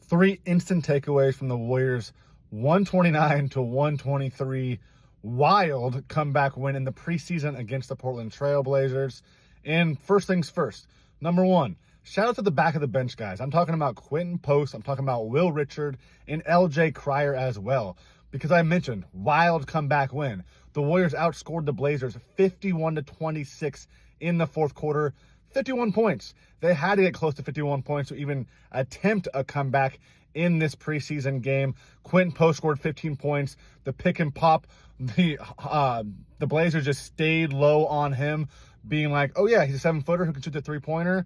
Three instant takeaways from the Warriors' 129 to 123 wild comeback win in the preseason against the Portland Trail Blazers. And first things first, number one, shout out to the back of the bench guys. I'm talking about Quentin Post, I'm talking about Will Richard, and LJ Cryer as well. Because I mentioned, wild comeback win. The Warriors outscored the Blazers 51 to 26 in the fourth quarter. 51 points. They had to get close to 51 points to even attempt a comeback in this preseason game. Quentin Post scored 15 points. The pick and pop, the Blazers just stayed low on him, being like, oh yeah, he's a 7-footer who can shoot the three-pointer.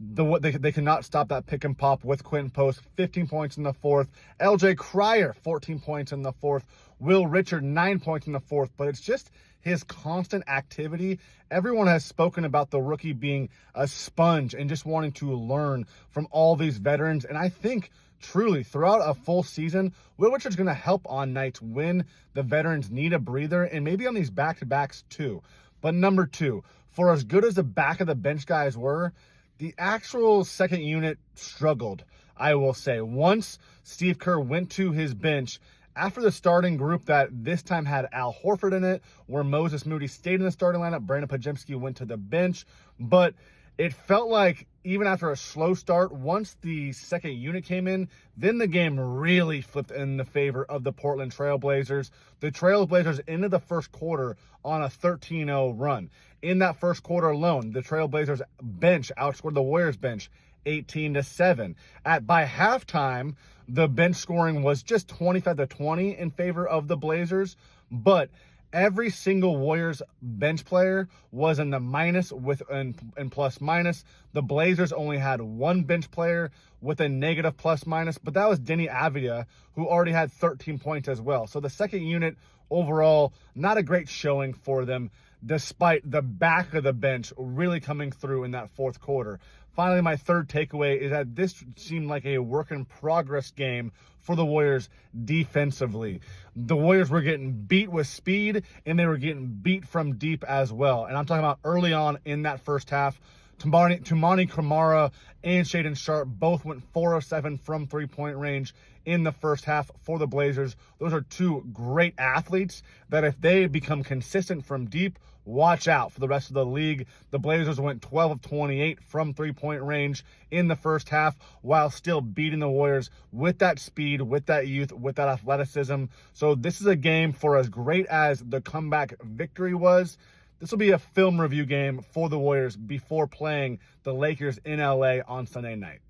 They cannot stop that pick and pop with Quentin Post. 15 points in the fourth. LJ Cryer, 14 points in the fourth. Will Richard, 9 points in the fourth. But it's just his constant activity. Everyone has spoken about the rookie being a sponge and just wanting to learn from all these veterans. And I think truly throughout a full season, Will Richard's going to help on nights when the veterans need a breather, and maybe on these back-to-backs too. But number two, for as good as the back of the bench guys were, the actual second unit struggled, I will say. Once Steve Kerr went to his bench, after the starting group that this time had Al Horford in it, where Moses Moody stayed in the starting lineup, Brandon Podziemski went to the bench. But it felt like even after a slow start, once the second unit came in, then the game really flipped in the favor of the Portland Trail Blazers. The Trail Blazers ended the first quarter on a 13-0 run. In that first quarter alone, the Trail Blazers bench outscored the Warriors bench 18-7. By halftime, the bench scoring was just 25-20 in favor of the Blazers, but every single Warriors bench player was in the minus and plus minus. The Blazers only had one bench player with a negative plus minus, but that was Denny Avdia, who already had 13 points as well. So the second unit overall, not a great showing for them, despite the back of the bench really coming through in that fourth quarter. Finally, my third takeaway is that this seemed like a work-in-progress game for the Warriors defensively. The Warriors were getting beat with speed, and they were getting beat from deep as well. And I'm talking about early on in that first half. Toumani Camara and Shaedon Sharpe both went 4 of 7 from three-point range in the first half for the Blazers. Those are two great athletes that if they become consistent from deep, watch out for the rest of the league. The Blazers went 12 of 28 from three-point range in the first half while still beating the Warriors with that speed, with that youth, with that athleticism. So this is a game, for as great as the comeback victory was, this will be a film review game for the Warriors before playing the Lakers in LA on Sunday night.